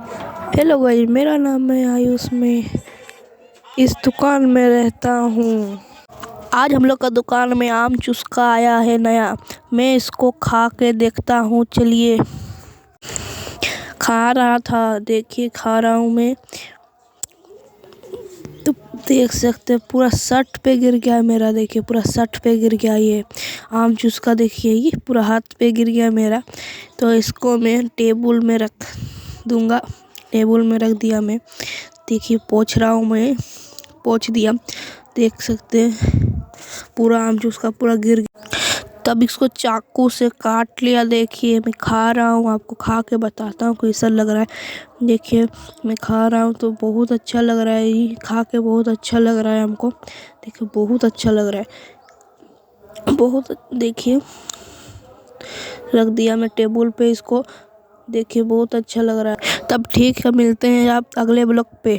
Hello भाई, मेरा नाम है आयुष। मैं इस दुकान में रहता हूँ। आज हम लोग का दुकान में आम चुस्का आया है नया। मैं इसको खा के देखता हूँ। चलिए। खा रहा था, देखिए खा रहा हूँ मैं। तो देख सकते पूरा सट पे गिर गया है मेरा। देखिए पूरा सट पे गिर गया ये आम चुस्का। देखिए ये पूरा हाथ पे गिर गया मेरा। तो इसको मैं टेबल में रख दूंगा। टेबल में रख दिया मैं। देखिए पोंछ रहा हूँ मैं। पोंछ दिया। देख सकते हैं पूरा आम चुस्का पूरा गिर गया। तब इसको चाकू से काट लिया। देखिए मैं खा रहा हूँ, आपको खा के बताता हूँ कैसा लग रहा है। देखिए मैं खा रहा हूँ तो बहुत अच्छा लग रहा है। ये खा के बहुत अच्छा लग रहा है हमको। देखिए बहुत अच्छा लग रहा है, बहुत। देखिए रख दिया मैं टेबल पे इसको। देखिए बहुत अच्छा लग रहा है। तब ठीक है, मिलते हैं आप अगले ब्लॉग पे।